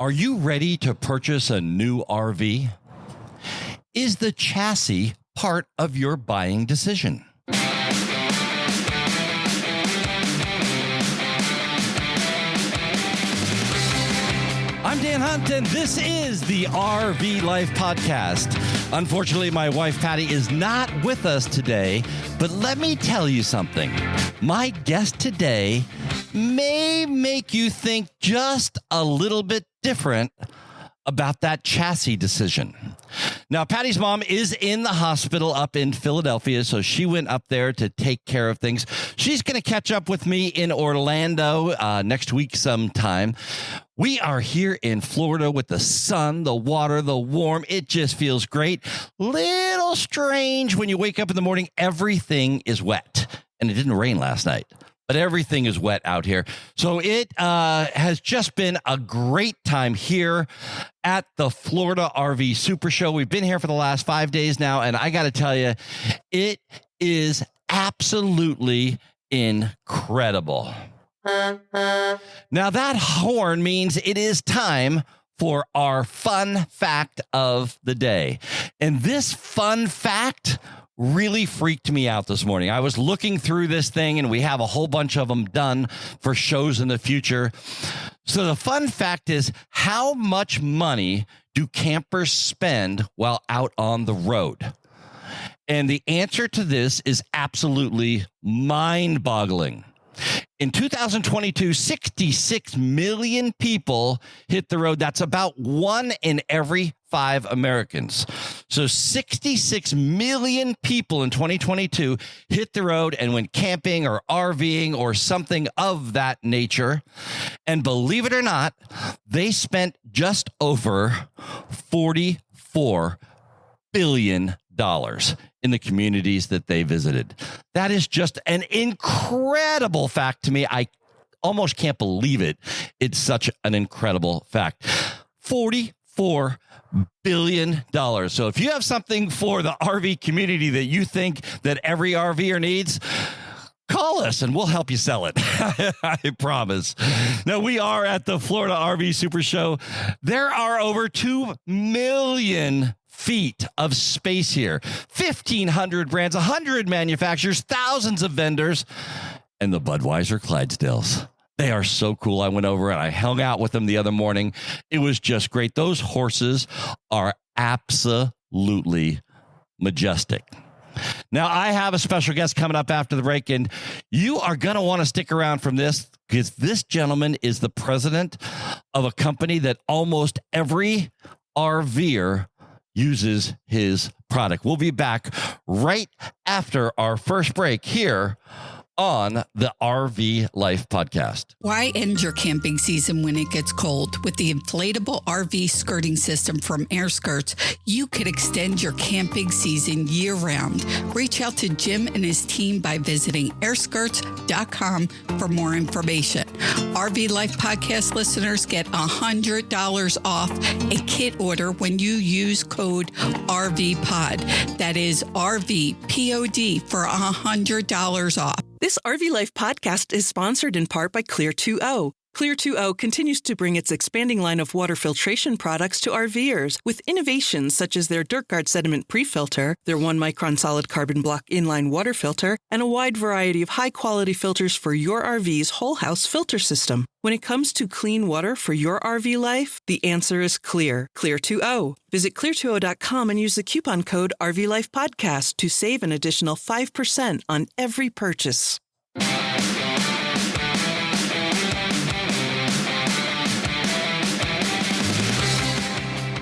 Are you ready to purchase a new RV? Is the chassis part of your buying decision? I'm Dan Hunt, and this is the RV Life Podcast. Unfortunately, my wife, Patti, is not with us today, but let me tell you something. My guest today may make you think just a little bit different about that chassis decision. Now, Patti's mom is in the hospital up in Philadelphia, so she went up there to take care of things. She's going to catch up with me in Orlando next week sometime. We are here in Florida with the sun, the water, the warm. It just feels great. Little strange when you wake up in the morning, everything is wet. And it didn't rain last night, but everything is wet out here. So it has just been a great time here at the Florida RV Super Show. We've been here for the last 5 days now, and I got to tell you, it is absolutely incredible. Now, that horn means it is time for our fun fact of the day. And this fun fact really freaked me out this morning. I was looking through this thing, and we have a whole bunch of them done for shows in the future. So the fun fact is, how much money do campers spend while out on the road? And the answer to this is absolutely mind-boggling. In 2022, 66 million people hit the road. That's about 1 in every 5 Americans. So 66 million people in 2022 hit the road and went camping or RVing or something of that nature. And believe it or not, they spent just over $44 billion in the communities that they visited. That is just an incredible fact to me. I almost can't believe it. It's such an incredible fact. $44 billion. So if you have something for the RV community that you think that every RVer needs, call us and we'll help you sell it. I promise. Now, we are at the Florida RV Super Show. There are over 2 million feet of space here, 1,500 brands, 100 manufacturers, thousands of vendors, and the Budweiser Clydesdales. They are so cool. I went over and I hung out with them the other morning. It was just great. Those horses are absolutely majestic. Now, I have a special guest coming up after the break, and you are going to want to stick around from this because this gentleman is the president of a company that almost every RVer uses his product. We'll be back right after our first break here on the RV Life Podcast. Why end your camping season when it gets cold? With the inflatable RV skirting system from Air Skirts, you could extend your camping season year-round. Reach out to Jim and his team by visiting airskirts.com for more information. RV Life Podcast listeners get $100 off a kit order when you use code RVPOD. That is RVPOD for $100 off. This RV Life podcast is sponsored in part by Clear 2O. Clear 2O continues to bring its expanding line of water filtration products to RVers with innovations such as their DirtGuard sediment pre-filter, their 1-micron solid carbon block inline water filter, and a wide variety of high-quality filters for your RV's whole house filter system. When it comes to clean water for your RV life, the answer is clear. Clear 2O. Visit clear20.com and use the coupon code RVLifePodcast to save an additional 5% on every purchase.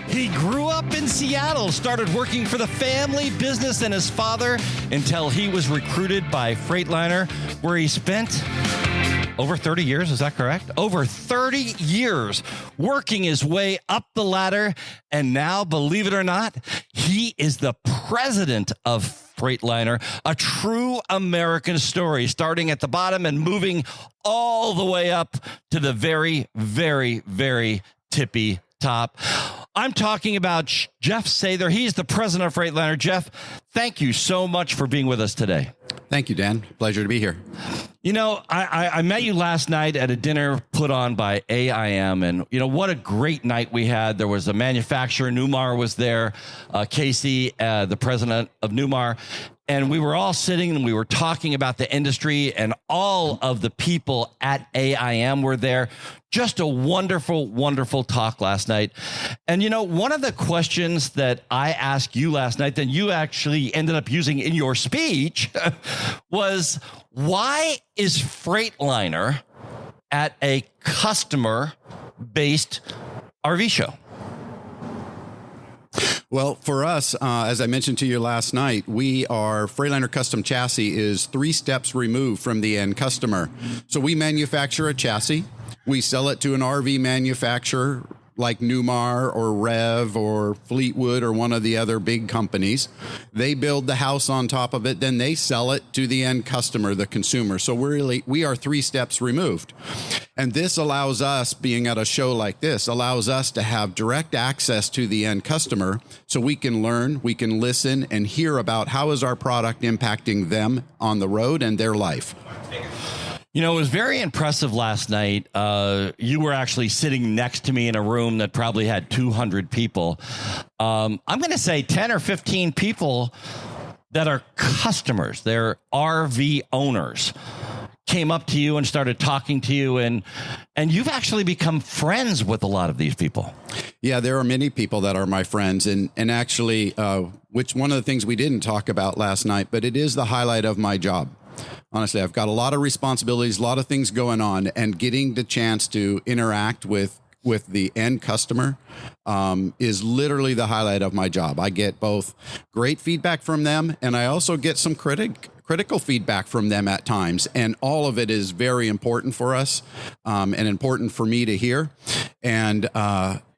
He grew up in Seattle, started working for the family business and his father until he was recruited by Freightliner, where he spent over 30 years. Is that correct? Over 30 years working his way up the ladder. And now, believe it or not, he is the president of Freightliner, a true American story, starting at the bottom and moving all the way up to the very, very, very tippy top. I'm talking about Jeff Sather. He's the president of Freightliner. Jeff, thank you so much for being with us today. Thank you, Dan. Pleasure to be here. You know, I met you last night at a dinner put on by AIM, and, you know, what a great night we had. There was a manufacturer, Newmar was there, Casey, the president of Newmar, and we were all sitting and we were talking about the industry, and all of the people at AIM were there. Just a wonderful, wonderful talk last night. And, you know, one of the questions that I asked you last night that you actually ended up using in your speech was, why is Freightliner at a customer-based RV show? Well, for us, as I mentioned to you last night, Freightliner Custom Chassis is 3 steps removed from the end customer. So we manufacture a chassis. We sell it to an RV manufacturer like Newmar or Rev or Fleetwood or one of the other big companies. They build the house on top of it, then they sell it to the end customer, the consumer. So we are 3 steps removed. And this allows us, being at a show like this, allows us to have direct access to the end customer so we can learn, we can listen, and hear about how is our product impacting them on the road and their life. You know, it was very impressive last night. You were actually sitting next to me in a room that probably had 200 people. I'm going to say 10 or 15 people that are customers. They're RV owners. Came up to you and started talking to you, and you've actually become friends with a lot of these people. Yeah, there are many people that are my friends, and actually, which one of the things we didn't talk about last night, but it is the highlight of my job. Honestly, I've got a lot of responsibilities, a lot of things going on, and getting the chance to interact with the end customer is literally the highlight of my job. I get both great feedback from them, and I also get some critical feedback from them at times. And all of it is very important for us and important for me to hear. And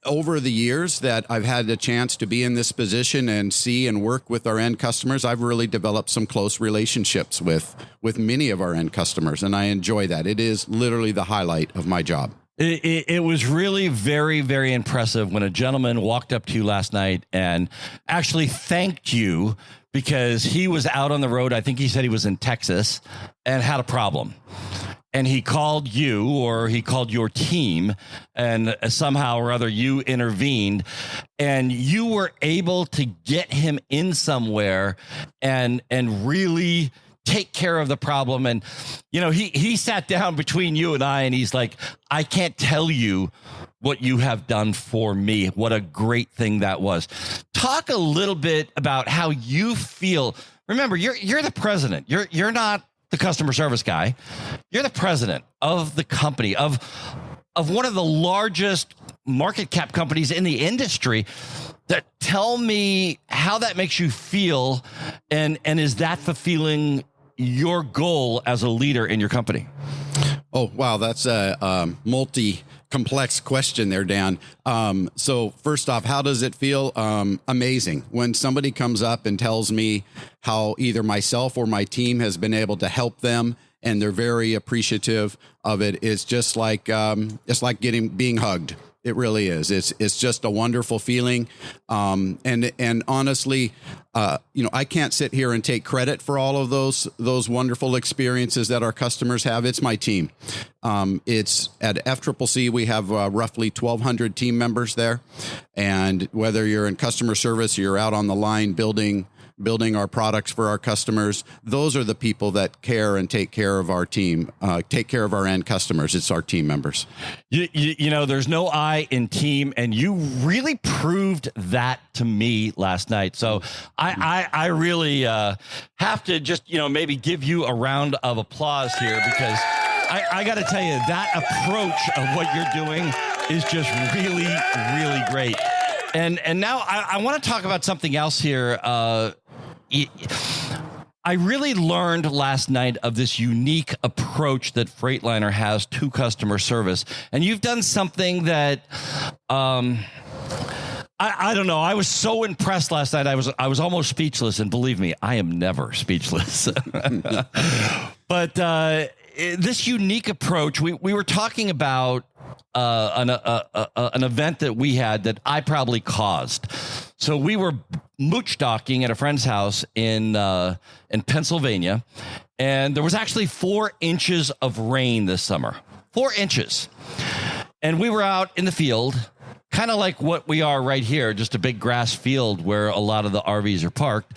over the years that I've had the chance to be in this position and see and work with our end customers, I've really developed some close relationships with many of our end customers. And I enjoy that. It is literally the highlight of my job. It was really very, very impressive when a gentleman walked up to you last night and actually thanked you because he was out on the road. I think he said he was in Texas and had a problem. And he called you, or he called your team, and somehow or other you intervened, and you were able to get him in somewhere and really take care of the problem. And, you know, he sat down between you and I, and he's like, I can't tell you what you have done for me. What a great thing that was. Talk a little bit about how you feel. Remember, you're the president. You're not the customer service guy. You're the president of the company, of one of the largest market cap companies in the industry. Tell me how that makes you feel, and is that fulfilling your goal as a leader in your company? Oh, wow. That's a multi-complex question there, Dan. So first off, how does it feel? Amazing. When somebody comes up and tells me how either myself or my team has been able to help them, and they're very appreciative of it, it's just like being hugged. It really is. It's just a wonderful feeling. And honestly, I can't sit here and take credit for all of those wonderful experiences that our customers have. It's my team. It's at FCCC, we have roughly 1,200 team members there. And whether you're in customer service, you're out on the line building our products for our customers, those are the people that care and take care of our team, take care of our end customers. It's our team members. You know, there's no I in team, and you really proved that to me last night. So I really have to just, maybe give you a round of applause here, because I got to tell you, that approach of what you're doing is just really, really great. And now I want to talk about something else here. I really learned last night of this unique approach that Freightliner has to customer service. And you've done something that I don't know. I was so impressed last night. I was almost speechless. And believe me, I am never speechless. But this unique approach, we were talking about an event that we had that I probably caused. So we were mooch docking at a friend's house in Pennsylvania, and there was actually 4 inches of rain this summer. 4 inches. And we were out in the field, kind of like what we are right here, just a big grass field where a lot of the RVs are parked.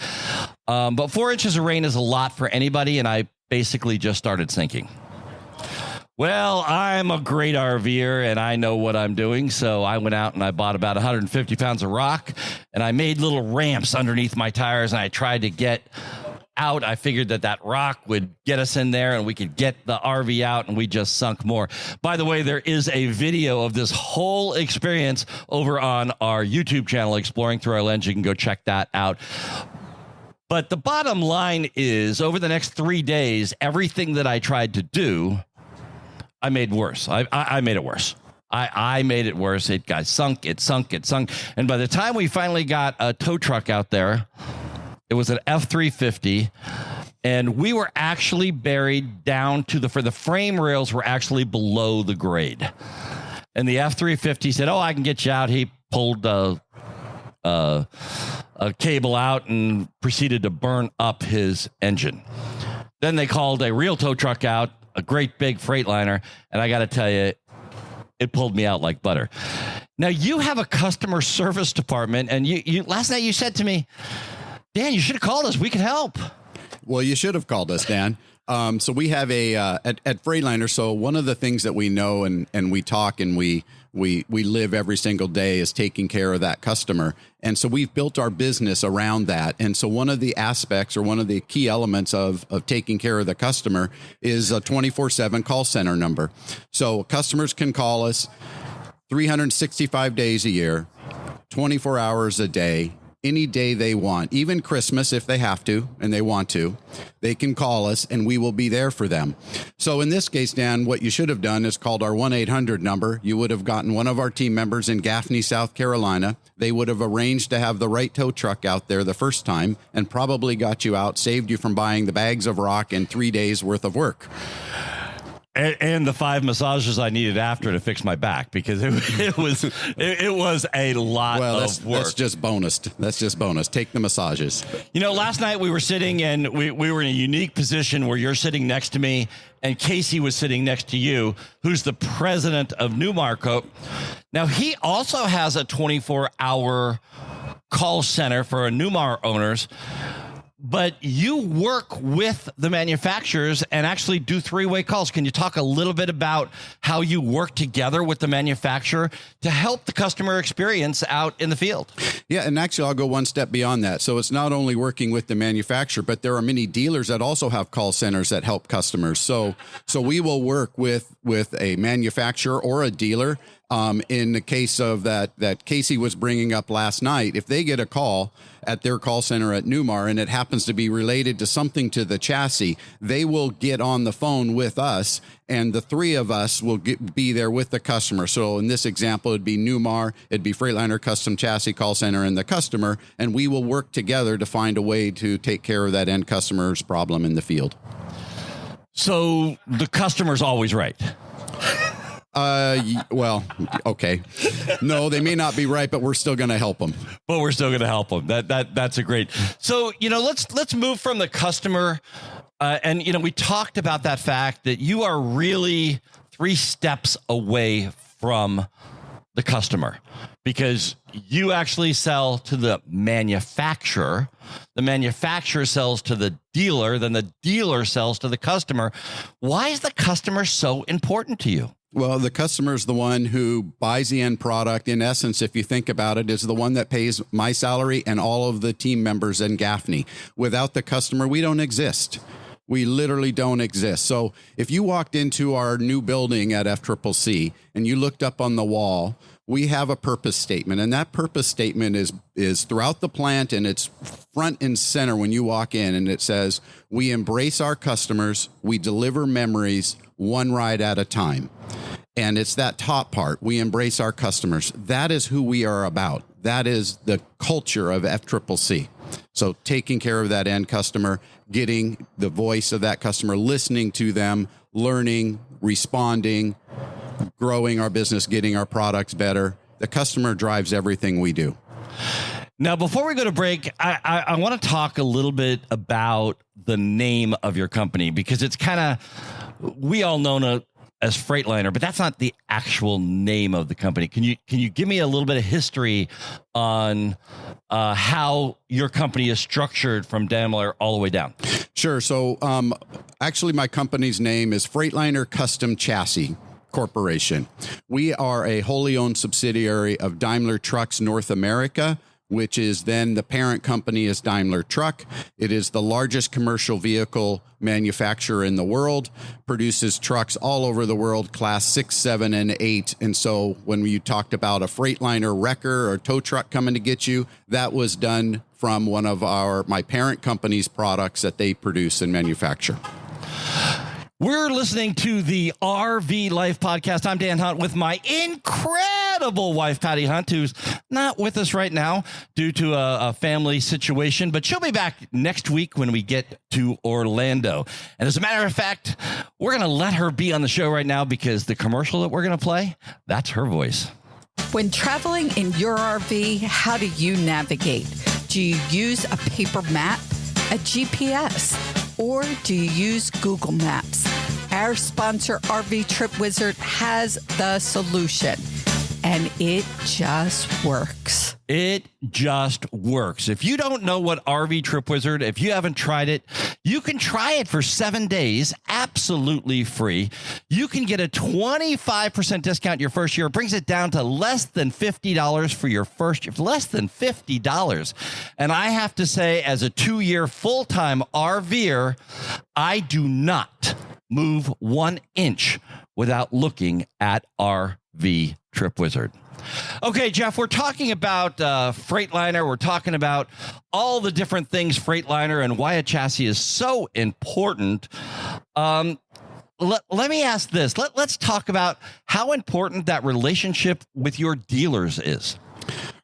But 4 inches of rain is a lot for anybody, and I basically just started sinking. Well, I'm a great RVer, and I know what I'm doing, so I went out and I bought about 150 pounds of rock, and I made little ramps underneath my tires, and I tried to get out. I figured that rock would get us in there and we could get the RV out, and we just sunk more. By the way, there is a video of this whole experience over on our YouTube channel, Exploring Through Our Lens. You can go check that out. But the bottom line is, over the next 3 days, everything that I tried to do, I made worse. I made it worse. I made it worse. It got sunk. It sunk. And by the time we finally got a tow truck out there, it was an F-350, and we were actually buried down to the frame rails were actually below the grade. And the F-350 said, "Oh, I can get you out." He pulled a cable out and proceeded to burn up his engine. Then they called a real tow truck out, a great big Freightliner, and I got to tell you, it pulled me out like butter. Now, you have a customer service department, and you last night you said to me, "Dan, you should have called us. We could help." Well, you should have called us, Dan. So we have at Freightliner. So one of the things that we know and we talk and we live every single day is taking care of that customer. And so we've built our business around that. And so one of the aspects or one of the key elements of taking care of the customer is a 24/7 call center number. So customers can call us 365 days a year, 24 hours a day, any day they want, even Christmas if they have to and they want to. They can call us and we will be there for them. So in this case, Dan, what you should have done is called our 1-800 number. You would have gotten one of our team members in Gaffney, South Carolina. They would have arranged to have the right tow truck out there the first time and probably got you out, saved you from buying the bags of rock and 3 days worth of work. And the 5 massages I needed after to fix my back, because it was a lot of work. That's just bonus. That's just bonus. Take the massages. You know, last night we were sitting and we were in a unique position where you're sitting next to me and Casey was sitting next to you, who's the president of Newmar Corp. Now, he also has a 24-hour call center for Newmar owners. But you work with the manufacturers and actually do 3-way calls. Can you talk a little bit about how you work together with the manufacturer to help the customer experience out in the field? Yeah, and actually I'll go one step beyond that. So it's not only working with the manufacturer, but there are many dealers that also have call centers that help customers. So we will work with a manufacturer or a dealer. In the case of that Casey was bringing up last night, if they get a call at their call center at Newmar and it happens to be related to something to the chassis, they will get on the phone with us and the 3 of us will be there with the customer. So in this example, it'd be Newmar, it'd be Freightliner Custom Chassis Call Center and the customer, and we will work together to find a way to take care of that end customer's problem in the field. So the customer's always right. Well, okay. No, they may not be right, but we're still going to help them. That's a great. So, you know, let's move from the customer. And, you know, we talked about that fact that you are really 3 steps away from the customer, because you actually sell to the manufacturer. The manufacturer sells to the dealer. Then the dealer sells to the customer. Why is the customer so important to you? Well, the customer is the one who buys the end product. In essence, if you think about it, is the one that pays my salary and all of the team members in Gaffney. Without the customer, we don't exist. We literally don't exist. So if you walked into our new building at FCCC and you looked up on the wall, we have a purpose statement, and that purpose statement is throughout the plant, and it's front and center when you walk in, and it says, "We embrace our customers, we deliver memories one ride at a time." And it's that top part, we embrace our customers. That is who we are about. That is the culture of FCCC. So taking care of that end customer, getting the voice of that customer, listening to them, learning, responding, growing our business, getting our products better. The customer drives everything we do. Now, before we go to break, I want to talk a little bit about the name of your company, because it's kind of, we all know as Freightliner, but that's not the actual name of the company. Can you give me a little bit of history on how your company is structured from Daimler all the way down? Sure. So actually, my company's name is Freightliner Custom Chassis Corporation. We are a wholly owned subsidiary of Daimler Trucks North America, which is then the parent company is Daimler Truck. It is the largest commercial vehicle manufacturer in the world, produces trucks all over the world, class 6, 7, and 8. And so when you talked about a Freightliner wrecker or tow truck coming to get you, that was done from one of my parent company's products that they produce and manufacture. We're listening to the RV Life podcast. I'm Dan Hunt with my incredible wife, Patti Hunt, who's not with us right now due to a family situation, but she'll be back next week when we get to Orlando. And as a matter of fact, we're going to let her be on the show right now, because the commercial that we're going to play, that's her voice. When traveling in your RV, how do you navigate? Do you use a paper map, a GPS, or do you use Google Maps? Our sponsor, RV Trip Wizard, has the solution, and it just works. It just works. If you don't know what RV Trip Wizard, if you haven't tried it, you can try it for 7 days, absolutely free. You can get a 25% discount your first year. It brings it down to less than $50 for your first year, less than $50. And I have to say, as a 2-year full-time RVer, I do not move 1 inch without looking at RV Trip Wizard. Okay, Jeff, we're talking about Freightliner. We're talking about all the different things Freightliner and why a chassis is so important. Let me ask this. Let's talk about how important that relationship with your dealers is.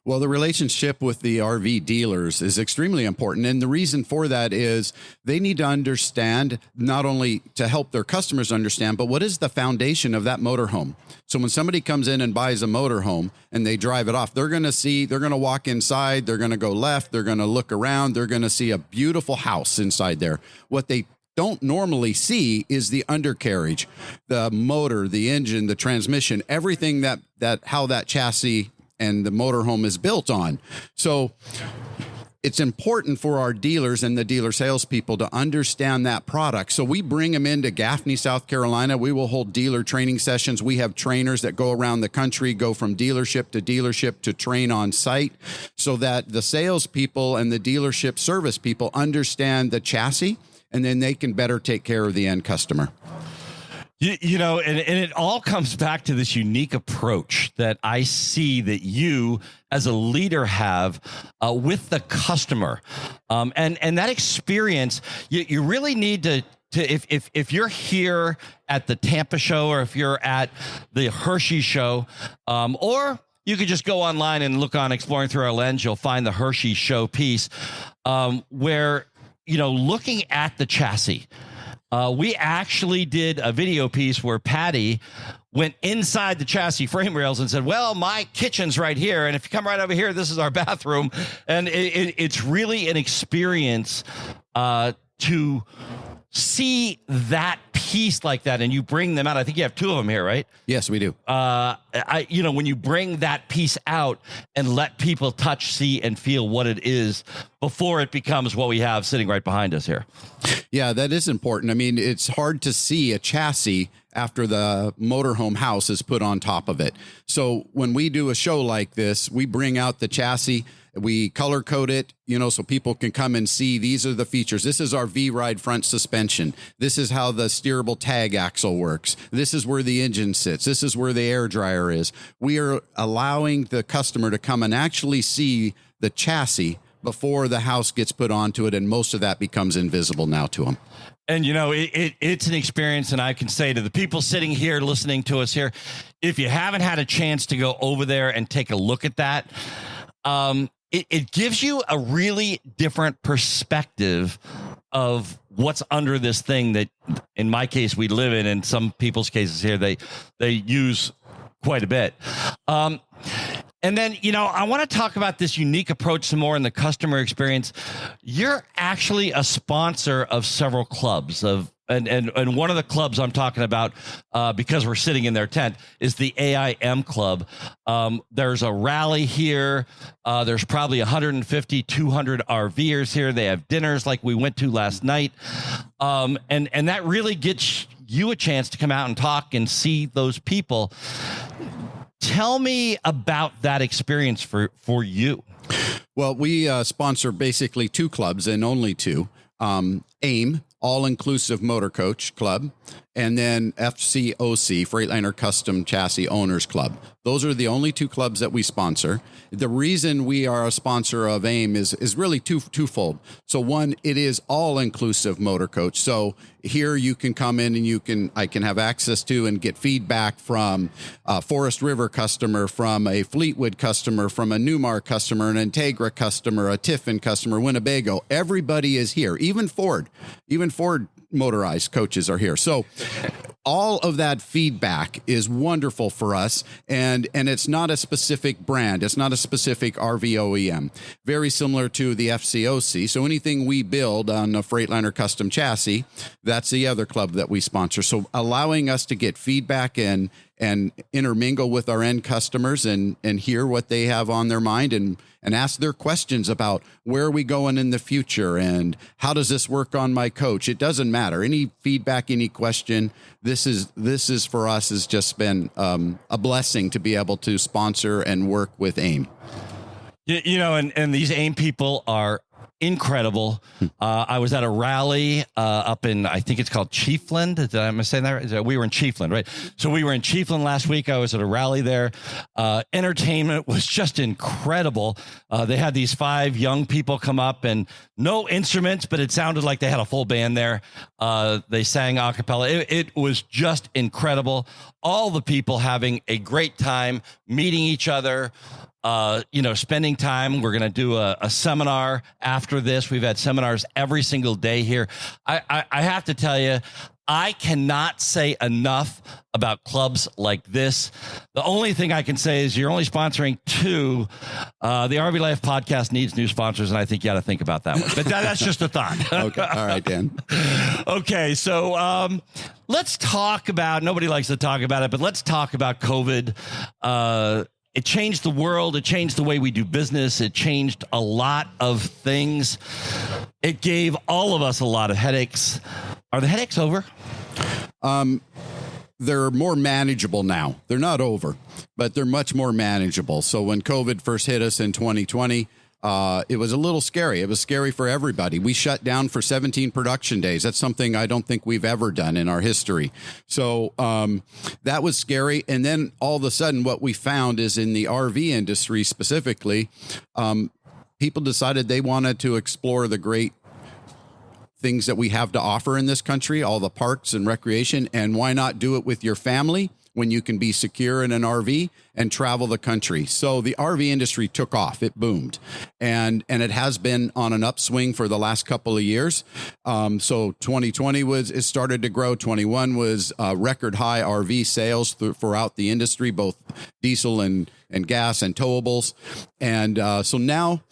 Well, the relationship with the RV dealers is extremely important. And the reason for that is they need to understand, not only to help their customers understand, but what is the foundation of that motorhome. So when somebody comes in and buys a motorhome and they drive it off, they're going to walk inside, they're going to go left, they're going to look around, they're going to see a beautiful house inside there. What they don't normally see is the undercarriage, the motor, the engine, the transmission, everything that how that chassis and the motorhome is built on. So it's important for our dealers and the dealer salespeople to understand that product. So we bring them into Gaffney, South Carolina. We will hold dealer training sessions. We have trainers that go around the country, go from dealership to train on site, so that the salespeople and the dealership service people understand the chassis, and then they can better take care of the end customer. You know, and it all comes back to this unique approach that I see that you as a leader have with the customer. And that experience, you really need to if you're here at the Tampa show, or if you're at the Hershey show, or you could just go online and look on Exploring Through Our Lens, you'll find the Hershey show piece where, looking at the chassis. We actually did a video piece where Patti went inside the chassis frame rails and said, well, my kitchen's right here, and if you come right over here, this is our bathroom. And it's really an experience to see that piece like that, and you bring them out. I think you have 2 of them here, right? Yes, we do. When you bring that piece out and let people touch, see, and feel what it is before it becomes what we have sitting right behind us here. Yeah, that is important. I mean, it's hard to see a chassis after the motorhome house is put on top of it. So when we do a show like this, we bring out the chassis, we color code it, so people can come and see these are the features. This is our V-Ride front suspension. This is how the steerable tag axle works. This is where the engine sits. This is where the air dryer is. We are allowing the customer to come and actually see the chassis before the house gets put onto it, and most of that becomes invisible now to them. And, it's an experience, and I can say to the people sitting here listening to us here, if you haven't had a chance to go over there and take a look at that, it gives you a really different perspective of what's under this thing that, in my case, we live in some people's cases here, they use quite a bit. And then, I want to talk about this unique approach some more in the customer experience. You're actually a sponsor of several clubs and one of the clubs I'm talking about, because we're sitting in their tent, is the AIM Club. There's a rally here. There's probably 150, 200 RVers here. They have dinners like we went to last night. And that really gets you a chance to come out and talk and see those people. Tell me about that experience for you. Well, we sponsor basically two clubs and only two. AIM, All-Inclusive Motor Coach Club, and then FCOC, Freightliner Custom Chassis Owners Club. Those are the only two clubs that we sponsor. The reason we are a sponsor of AIM is really twofold. So one, it is all-inclusive motor coach. So here you can come in and I can have access to and get feedback from a Forest River customer, from a Fleetwood customer, from a Newmar customer, an Integra customer, a Tiffin customer, Winnebago. Everybody is here. Even Ford motorized coaches are here. So all of that feedback is wonderful for us. And it's not a specific brand. It's not a specific RV OEM. Very similar to the FCOC. So anything we build on a Freightliner custom chassis, that's the other club that we sponsor. So allowing us to get feedback and intermingle with our end customers and hear what they have on their mind and ask their questions about where are we going in the future and how does this work on my coach. It doesn't matter. Any feedback, any question, this is for us has just been a blessing to be able to sponsor and work with AIM. And these AIM people are incredible. I was at a rally up in, I think it's called Chiefland. Am I saying that? We were in Chiefland, right? So we were in Chiefland last week. I was at a rally there. Entertainment was just incredible. They had these 5 young people come up and no instruments, but it sounded like they had a full band there. They sang a cappella. It was just incredible. All the people having a great time, meeting each other, spending time. We're going to do a seminar after this. We've had seminars every single day here. I have to tell you, I cannot say enough about clubs like this. The only thing I can say is you're only sponsoring 2. The RV Life podcast needs new sponsors, and I think you got to think about that one. But that's just a thought. Okay. All right, Dan. Okay. So let's talk about, nobody likes to talk about it, but let's talk about COVID. It changed the world. It changed the way we do business. It changed a lot of things. It gave all of us a lot of headaches. Are the headaches over? They're more manageable now. They're not over, but they're much more manageable. So when COVID first hit us in 2020, it was a little scary. It was scary for everybody. We shut down for 17 production days. That's something I don't think we've ever done in our history. So that was scary. And then all of a sudden, what we found is in the RV industry specifically, people decided they wanted to explore the great things that we have to offer in this country, all the parks and recreation. And why not do it with your family when you can be secure in an RV and travel the country? So the RV industry took off. It boomed. And it has been on an upswing for the last couple of years. So 2020 it started to grow. 21 was record high RV sales throughout the industry, both diesel and gas and towables. And so now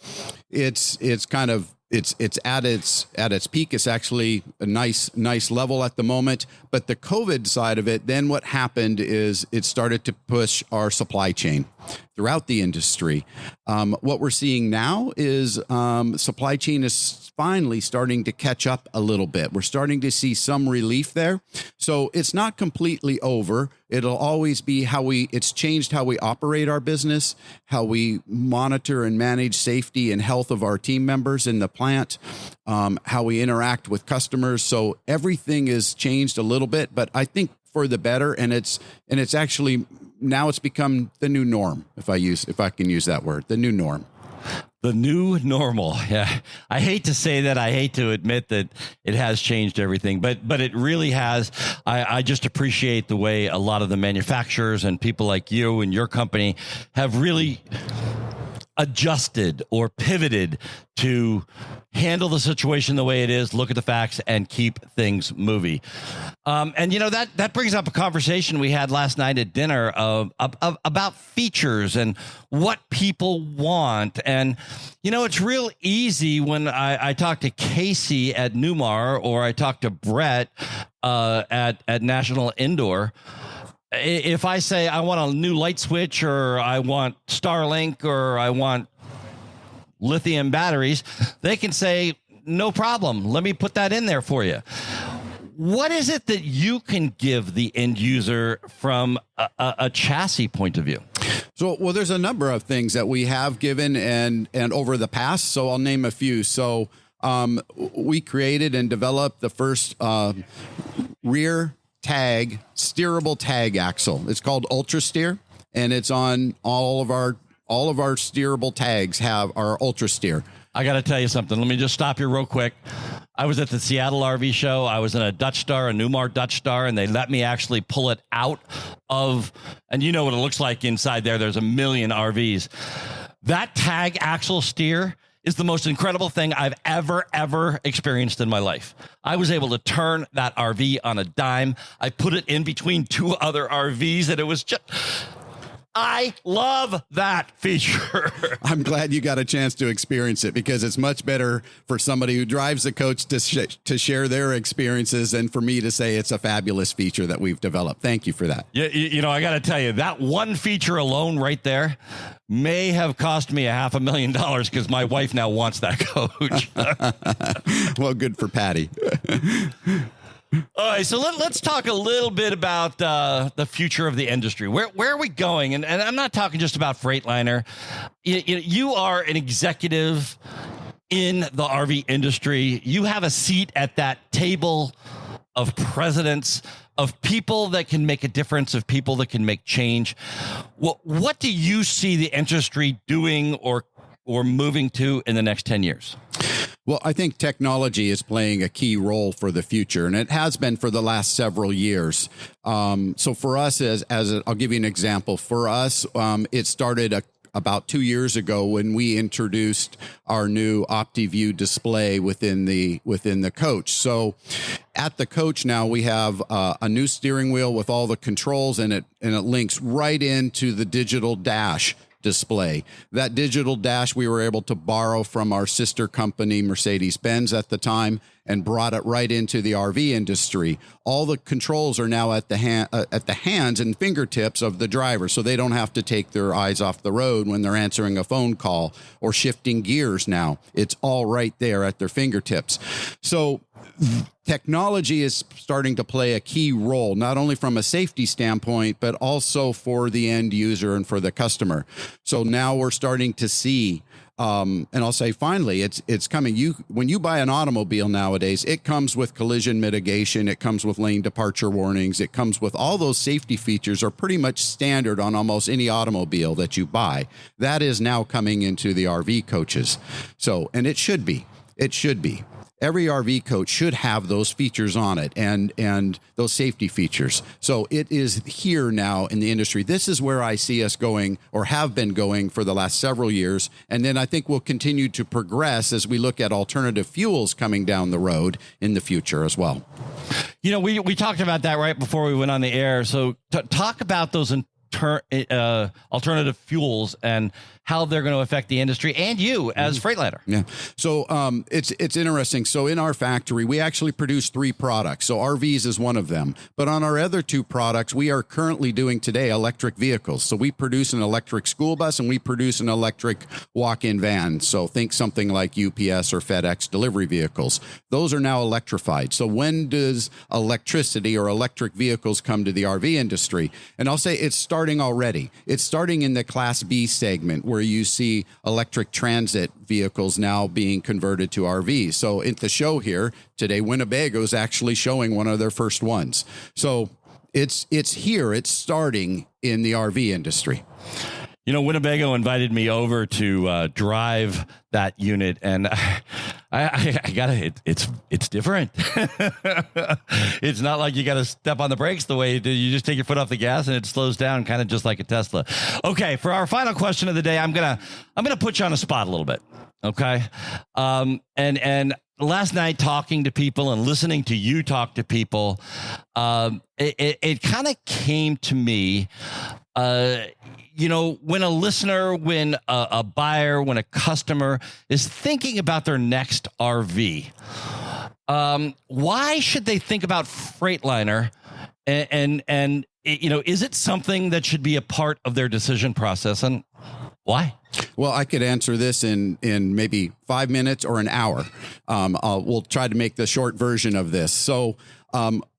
it's kind of, it's at its peak. It's actually a nice level at the moment. But the COVID side of it, then what happened is it started to push our supply chain throughout the industry. What we're seeing now is supply chain is finally starting to catch up a little bit. We're starting to see some relief there. So it's not completely over. It'll always be it's changed how we operate our business, how we monitor and manage safety and health of our team members in the plant, how we interact with customers. So everything is changed a little bit, but I think for the better. And it's actually, now it's become the new norm. If I can use that word, the new norm. The new normal. Yeah. I hate to say that. I hate to admit that it has changed everything, but it really has. I just appreciate the way a lot of the manufacturers and people like you and your company have really adjusted or pivoted to handle the situation the way it is, look at the facts, and keep things moving. And that brings up a conversation we had last night at dinner about features and what people want. And it's real easy when I talk to Casey at Newmar or I talk to Brett at National Indoor. If I say I want a new light switch or I want Starlink or I want lithium batteries, they can say, no problem. Let me put that in there for you. What is it that you can give the end user from a chassis point of view? So, well, there's a number of things that we have given and over the past. So I'll name a few. So we created and developed the first rear tag, steerable tag axle. It's called Ultra Steer, and it's on all of our steerable tags have our Ultra Steer. I got to tell you something. Let me just stop you real quick. I was at the Seattle RV show. I was in a Dutch Star, a Newmar Dutch Star, and they let me actually pull it out of, and you know what it looks like inside there. There's a million RVs. That tag axle steer is the most incredible thing I've ever experienced in my life. I was able to turn that RV on a dime. I put it in between two other RVs, and it was just... I love that feature. I'm glad you got a chance to experience it because it's much better for somebody who drives the coach to share their experiences and for me to say it's a fabulous feature that we've developed. Thank you for that. Yeah, I got to tell you, that one feature alone right there may have cost me $500,000 because my wife now wants that coach. Well, good for Patti. All right, so let's talk a little bit about the future of the industry. Where are we going? And I'm not talking just about Freightliner. You are an executive in the RV industry. You have a seat at that table of presidents, of people that can make a difference, of people that can make change. What do you see the industry doing or moving to in the next 10 years? Well, I think technology is playing a key role for the future, and it has been for the last several years. So for us, I'll give you an example. For us, it started about 2 years ago when we introduced our new OptiView display within the coach. So at the coach now we have a new steering wheel with all the controls in it, and it links right into the digital dash display. That digital dash we were able to borrow from our sister company, Mercedes-Benz at the time, and brought it right into the RV industry. All the controls are now at the hands and fingertips of the driver, so they don't have to take their eyes off the road when they're answering a phone call or shifting gears now. It's all right there at their fingertips. So technology is starting to play a key role, not only from a safety standpoint, but also for the end user and for the customer. So now we're starting to see, and I'll say finally, it's coming. When you buy an automobile nowadays, it comes with collision mitigation, it comes with lane departure warnings, it comes with all those safety features are pretty much standard on almost any automobile that you buy. That is now coming into the RV coaches. So, and it should be. Every RV coach should have those features on it and those safety features. So it is here now in the industry. This is where I see us going or have been going for the last several years. And then I think we'll continue to progress as we look at alternative fuels coming down the road in the future as well. We talked about that right before we went on the air. So talk about those alternative fuels and how they're going to affect the industry and you as Freightliner. Yeah. So it's interesting. So in our factory, we actually produce 3 products. So RVs is one of them. But on our other 2 products, we are currently doing today electric vehicles. So we produce an electric school bus and we produce an electric walk-in van. So think something like UPS or FedEx delivery vehicles. Those are now electrified. So when does electricity or electric vehicles come to the RV industry? And I'll say it's starting already. It's starting in the Class B segment where you see electric transit vehicles now being converted to RVs. So at the show here today, Winnebago is actually showing one of their first ones. So it's here. It's starting in the RV industry. You know, Winnebago invited me over to drive that unit, and I gotta. It's different. It's not like you got to step on the brakes the way you just take your foot off the gas and it slows down, kind of just like a Tesla. Okay, for our final question of the day, I'm gonna put you on the spot a little bit. Okay, and last night talking to people and listening to you talk to people, it kind of came to me. You know, when a listener, when a buyer, when a customer is thinking about their next RV, why should they think about Freightliner? And you know, is it something that should be a part of their decision process, and why? Well, I could answer this in maybe 5 minutes or an hour. We'll try to make the short version of this. So,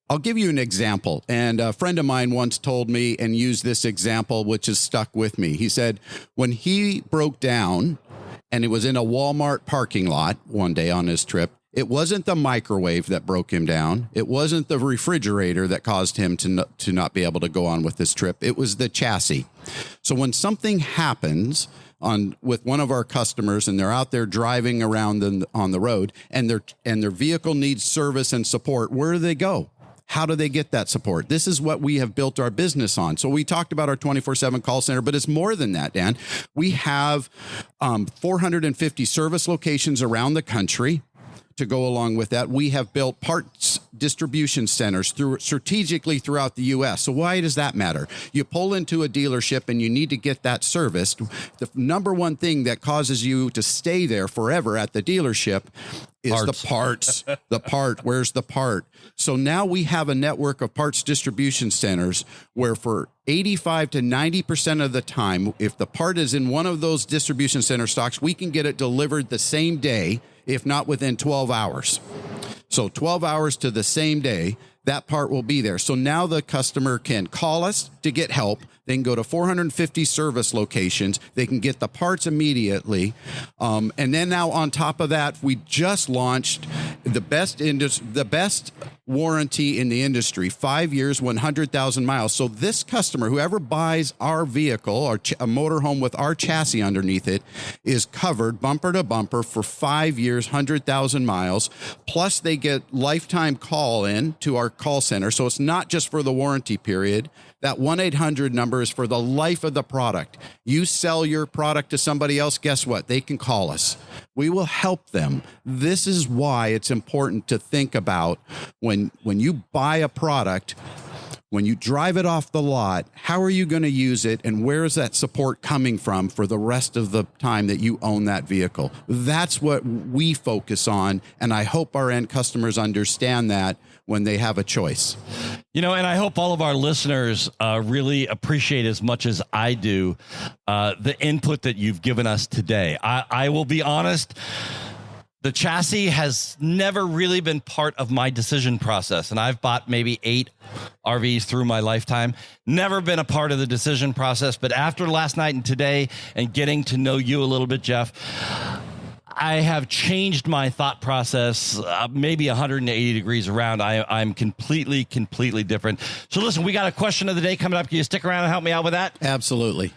I'll give you an example. And a friend of mine once told me and used this example, which has stuck with me. He said when he broke down and it was in a Walmart parking lot one day on his trip, it wasn't the microwave that broke him down. It wasn't the refrigerator that caused him to not be able to go on with this trip. It was the chassis. So when something happens with one of our customers and they're out there driving around on the road and their vehicle needs service and support, where do they go? How do they get that support? This is what we have built our business on. So we talked about our 24/7 call center, but it's more than that, Dan. We have 450 service locations around the country. To go along with that, we have built parts distribution centers strategically throughout the U.S. So why does that matter? You pull into a dealership and you need to get that serviced. The number one thing that causes you to stay there forever at the dealership is the parts. The part. Where's the part? So now we have a network of parts distribution centers where for 85 to 90% of the time, if the part is in one of those distribution center stocks, we can get it delivered the same day, if not within 12 hours. So 12 hours to the same day, that part will be there. So now the customer can call us to get help. They can go to 450 service locations. They can get the parts immediately. And then now on top of that, we just launched the best warranty in the industry, 5 years, 100,000 miles. So this customer, whoever buys our vehicle or a motorhome with our chassis underneath it, is covered bumper to bumper for 5 years, 100,000 miles. Plus they get lifetime call in to our call center. So it's not just for the warranty period. That 1-800 number is for the life of the product. You sell your product to somebody else, guess what? They can call us. We will help them. This is why it's important to think about when you buy a product, when you drive it off the lot, how are you going to use it and where is that support coming from for the rest of the time that you own that vehicle? That's what we focus on, and I hope our end customers understand that when they have a choice. You know, and I hope all of our listeners really appreciate as much as I do the input that you've given us today. I will be honest, the chassis has never really been part of my decision process, and I've bought maybe 8 RVs through my lifetime. Never been a part of the decision process, but after last night and today and getting to know you a little bit, Jeff, I have changed my thought process maybe 180 degrees around. I'm completely different. So listen, we got a question of the day coming up. Can you stick around and help me out with that? Absolutely.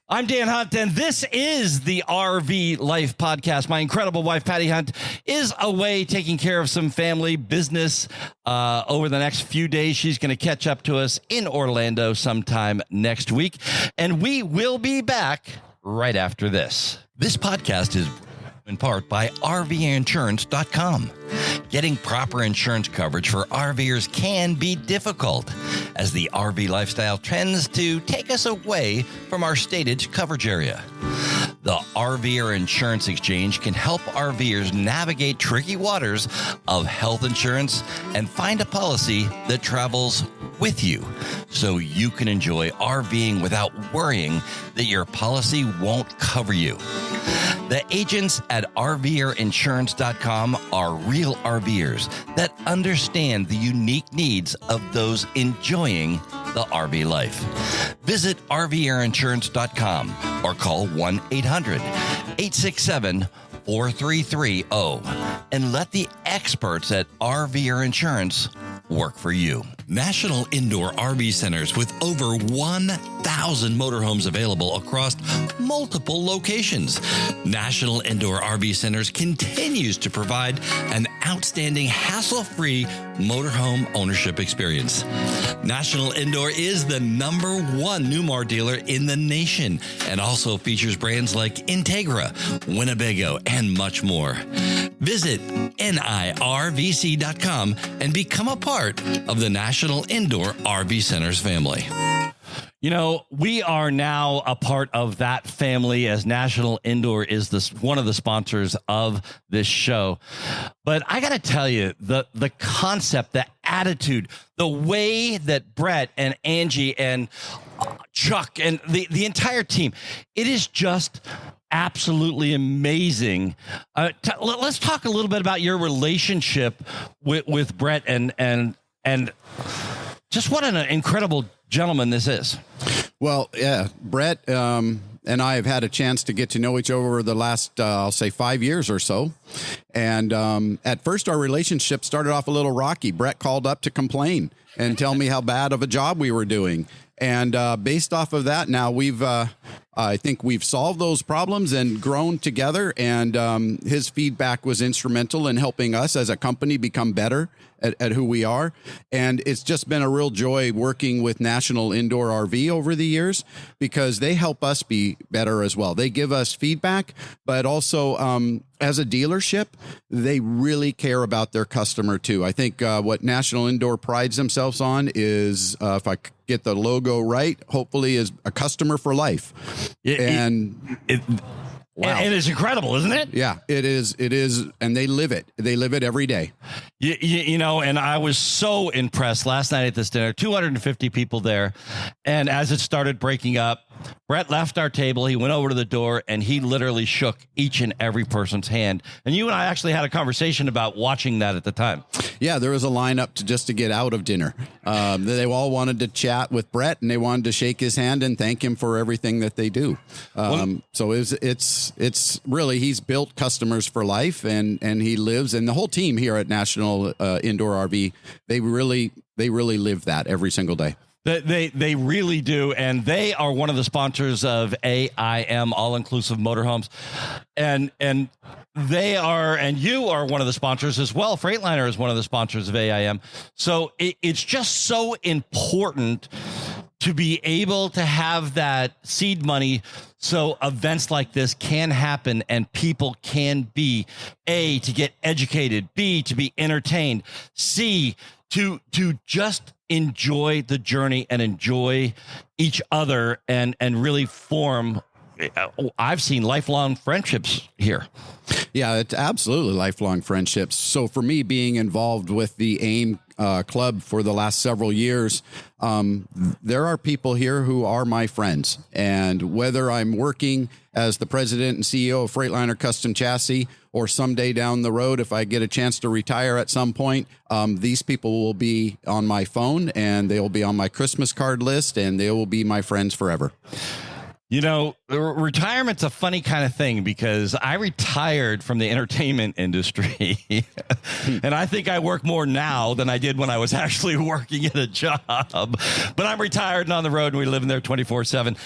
I'm Dan Hunt, and this is the RV Life Podcast. My incredible wife, Patti Hunt, is away taking care of some family business over the next few days. She's going to catch up to us in Orlando sometime next week, and we will be back right after this. This podcast is in part by RVinsurance.com. Getting proper insurance coverage for RVers can be difficult, as the RV lifestyle tends to take us away from our stated coverage area. The RVer Insurance Exchange can help RVers navigate tricky waters of health insurance and find a policy that travels with you, so you can enjoy RVing without worrying that your policy won't cover you. The agents at RVerinsurance.com are real RVers that understand the unique needs of those enjoying the RV life. Visit RVerinsurance.com or call 1-800-867-4330 and let the experts at RVer Insurance work for you. National Indoor RV Centers with over 1,000 motorhomes available across multiple locations. National Indoor RV Centers continues to provide an outstanding hassle-free motorhome ownership experience. National Indoor is the #1 Newmar dealer in the nation and also features brands like Integra, Winnebago, and much more. Visit nirvc.com and become a part of the National Indoor RV Centers family. You know, we are now a part of that family as National Indoor is one of the sponsors of this show. But I got to tell you, the concept, the attitude, the way that Brett and Angie and Chuck and the entire team, it is just absolutely amazing. Let's talk a little bit about your relationship with Brett and just what an incredible gentleman this is. Well, yeah, Brett and I have had a chance to get to know each other over the last, I'll say 5 years or so. And at first, our relationship started off a little rocky. Brett called up to complain and tell me how bad of a job we were doing. And based off of that, now I think we've solved those problems and grown together. And his feedback was instrumental in helping us as a company become better at who we are. And it's just been a real joy working with National Indoor RV over the years because they help us be better as well. They give us feedback, but also as a dealership, they really care about their customer too. I think what National Indoor prides themselves on is, if I get the logo right, hopefully is a customer for life. Wow. And it's incredible, isn't it? Yeah, it is. It is. And they live it. They live it every day. You know, and I was so impressed last night at this dinner, 250 people there. And as it started breaking up, Brett left our table. He went over to the door and he literally shook each and every person's hand. And you and I actually had a conversation about watching that at the time. Yeah, there was a lineup to get out of dinner. They all wanted to chat with Brett and they wanted to shake his hand and thank him for everything that they do. So it's really, he's built customers for life and he lives, and the whole team here at National Indoor RV, they really live that every single day. They really do, and they are one of the sponsors of AIM, All Inclusive Motorhomes, and they are, and you are one of the sponsors as well. Freightliner is one of the sponsors of AIM, so it's just so important to be able to have that seed money so events like this can happen and people can be A, to get educated, B, to be entertained, C, to just enjoy the journey and enjoy each other and really form. I've seen lifelong friendships here. Yeah, it's absolutely lifelong friendships. So for me, being involved with the AIM club for the last several years, there are people here who are my friends. And whether I'm working as the president and CEO of Freightliner Custom Chassis, or someday down the road, if I get a chance to retire at some point, these people will be on my phone and they will be on my Christmas card list and they will be my friends forever. You know, retirement's a funny kind of thing because I retired from the entertainment industry and I think I work more now than I did when I was actually working at a job, but I'm retired and on the road and we live in there 24/7.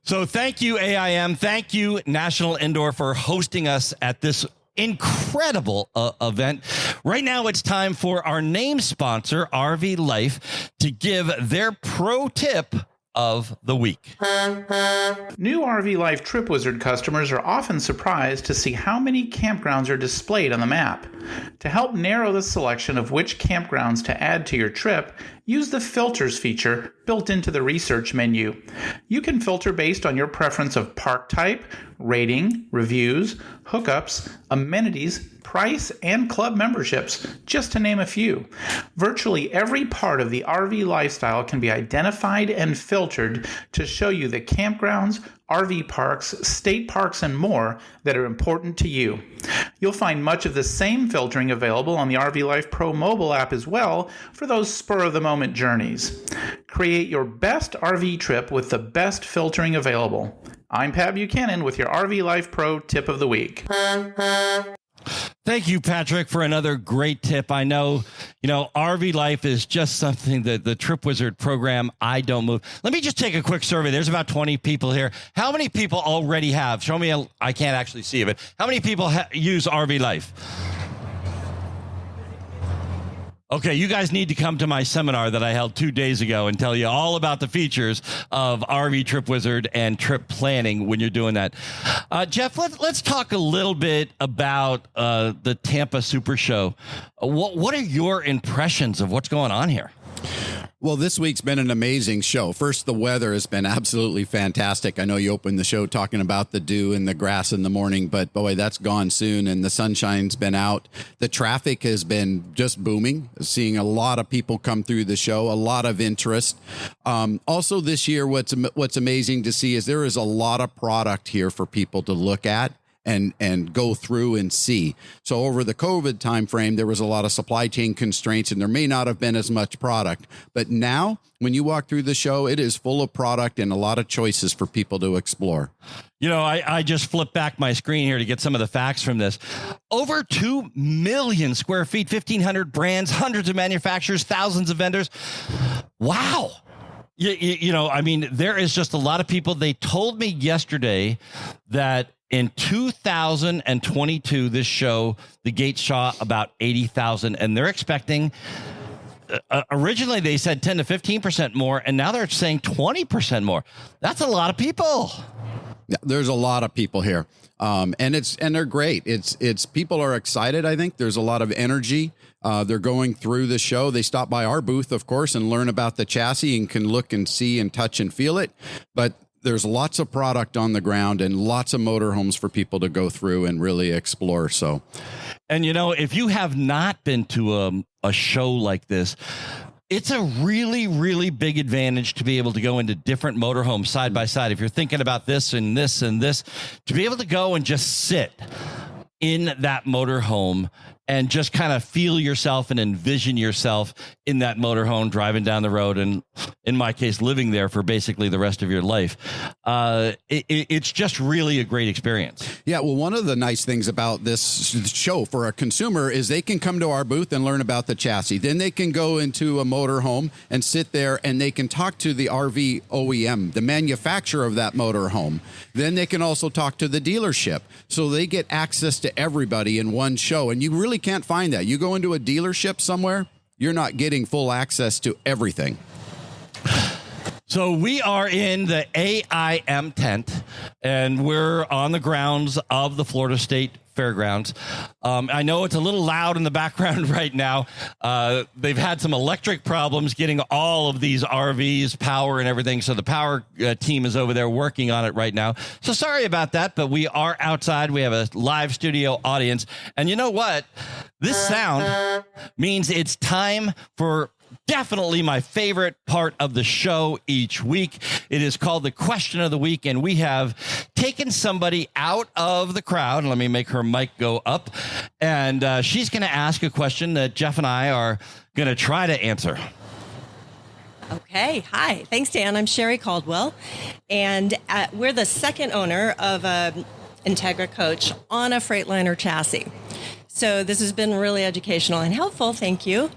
So thank you, AIM. Thank you, National Indoor, for hosting us at this incredible event. Right now, it's time for our name sponsor, RV Life, to give their pro tip of the week. New RV Life Trip Wizard customers are often surprised to see how many campgrounds are displayed on the map. To help narrow the selection of which campgrounds to add to your trip, use the filters feature built into the research menu. You can filter based on your preference of park type, rating, reviews, hookups, amenities, price, and club memberships, just to name a few. Virtually every part of the RV lifestyle can be identified and filtered to show you the campgrounds, RV parks, state parks, and more that are important to you. You'll find much of the same filtering available on the RV Life Pro mobile app as well for those spur-of-the-moment journeys. Create your best RV trip with the best filtering available. I'm Pat Buchanan with your RV Life Pro tip of the week. Thank you, Patrick, for another great tip. I know, RV life is just something that the Trip Wizard program, I don't move. Let me just take a quick survey. There's about 20 people here. How many people already have? Show me, I can't actually see it, but how many people use RV Life? Okay, you guys need to come to my seminar that I held 2 days ago and tell you all about the features of RV Trip Wizard and trip planning when you're doing that. Jeff, let's talk a little bit about the Tampa Super Show. What are your impressions of what's going on here? Well, this week's been an amazing show. First, the weather has been absolutely fantastic. I know you opened the show talking about the dew and the grass in the morning, but boy, that's gone soon, and the sunshine's been out. The traffic has been just booming, seeing a lot of people come through the show, a lot of interest. Also this year, what's amazing to see is there is a lot of product here for people to look at and go through and see. So over the COVID timeframe, there was a lot of supply chain constraints and there may not have been as much product. But now when you walk through the show, it is full of product and a lot of choices for people to explore. I just flipped back my screen here to get some of the facts from this. Over 2 million square feet, 1,500 brands, hundreds of manufacturers, thousands of vendors. Wow. There is just a lot of people. They told me yesterday that in 2022, this show, the gate saw about 80,000, and they're expecting, originally they said 10 to 15% more, and now they're saying 20% more. That's a lot of people. Yeah, there's a lot of people here. And they're great. It's people are excited. I think there's a lot of energy. They're going through the show. They stop by our booth, of course, and learn about the chassis and can look and see and touch and feel it. But there's lots of product on the ground and lots of motorhomes for people to go through and really explore. So, and if you have not been to a show like this, it's a really, really big advantage to be able to go into different motorhomes side by side. If you're thinking about this and this and this, to be able to go and just sit in that motorhome and just kind of feel yourself and envision yourself in that motorhome driving down the road, and in my case, living there for basically the rest of your life. It's just really a great experience. Yeah, well, one of the nice things about this show for a consumer is they can come to our booth and learn about the chassis. Then they can go into a motorhome and sit there and they can talk to the RV OEM, the manufacturer of that motorhome. Then they can also talk to the dealership. So they get access to everybody in one show, and you really can't find that. You go into a dealership somewhere, you're not getting full access to everything. So we are in the AIM tent, and we're on the grounds of the Florida State Fairgrounds. I know it's a little loud in the background right now. They've had some electric problems getting all of these RVs, power and everything. So the power team is over there working on it right now. So sorry about that, but we are outside. We have a live studio audience. And you know what? This sound means it's time for definitely my favorite part of the show each week. It is called the Question of the Week, and we have taken somebody out of the crowd. Let me make her mic go up, and she's going to ask a question that Jeff and I are going to try to answer. Okay. Hi. Thanks, Dan. I'm Sherry Caldwell, and we're the second owner of Integra Coach on a Freightliner chassis. So this has been really educational and helpful. Thank you.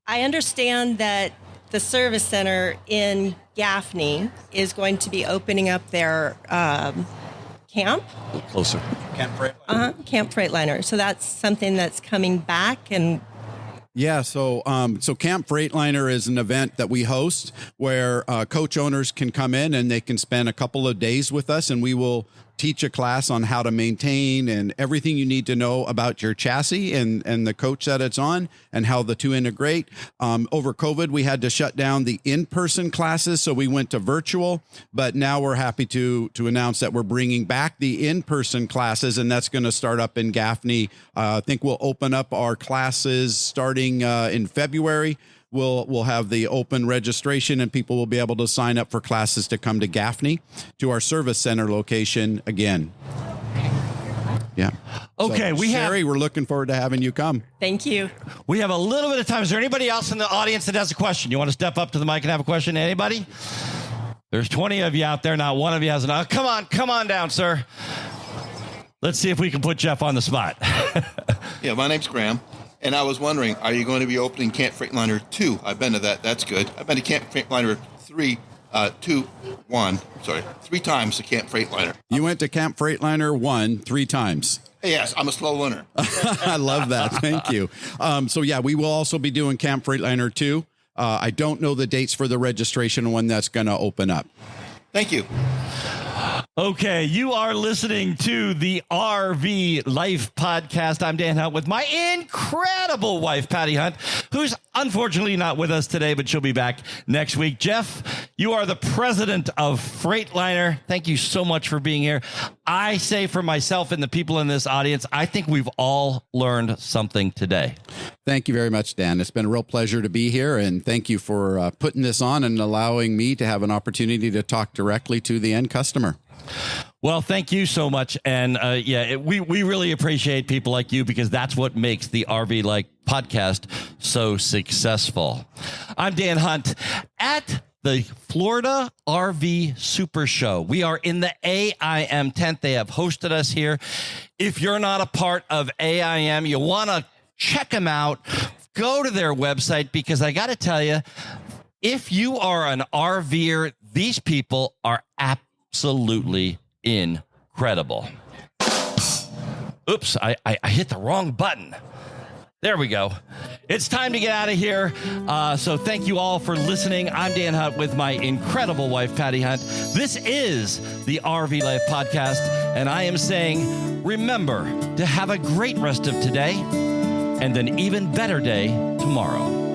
I understand that the service center in Gaffney is going to be opening up their camp. Closer. Camp Freightliner. Camp Freightliner. So that's something that's coming back. And yeah, so Camp Freightliner is an event that we host where coach owners can come in and they can spend a couple of days with us, and we will teach a class on how to maintain and everything you need to know about your chassis and the coach that it's on and how the two integrate. Over COVID, we had to shut down the in-person classes, so we went to virtual, but now we're happy to announce that we're bringing back the in-person classes, and that's going to start up in Gaffney. I think we'll open up our classes starting in February. We'll have the open registration, and people will be able to sign up for classes to come to Gaffney, to our service center location again. Yeah. Okay, so, Sherry, we're looking forward to having you come. thank you. We have a little bit of time. Is there anybody else in the audience that has a question? You want to step up to the mic and have a question? Anybody? There's 20 of you out there. Not one of you has an. Come on down, sir. Let's see if we can put Jeff on the spot. Yeah, my name's Graham, and I was wondering, are you going to be opening Camp Freightliner 2? I've been to that. That's good. I've been to Camp Freightliner 3 times to Camp Freightliner. You went to Camp Freightliner 1 3 times. Yes, I'm a slow learner. I love that. Thank you. So, yeah, we will also be doing Camp Freightliner 2. I don't know the dates for the registration when that's going to open up. Thank you. Okay, you are listening to the RV Life Podcast. I'm Dan Hunt with my incredible wife, Patti Hunt, who's unfortunately not with us today, but she'll be back next week. Jeff, you are the president of Freightliner. Thank you so much for being here. I say for myself and the people in this audience, I think we've all learned something today. Thank you very much, Dan. It's been a real pleasure to be here, and thank you for putting this on and allowing me to have an opportunity to talk directly to the end customer. Well, thank you so much. And we really appreciate people like you because that's what makes the RV Life podcast so successful. I'm Dan Hunt at the Florida RV Super Show. We are in the AIM tent. They have hosted us here. If you're not a part of AIM, you want to check them out. Go to their website because I got to tell you, if you are an RVer, these people are absolutely incredible. Oops, I hit the wrong button. There we go. It's time to get out of here. So thank you all for listening. I'm Dan Hunt with my incredible wife, Patti Hunt. This is the RV Life Podcast, and I am saying, remember to have a great rest of today and an even better day tomorrow.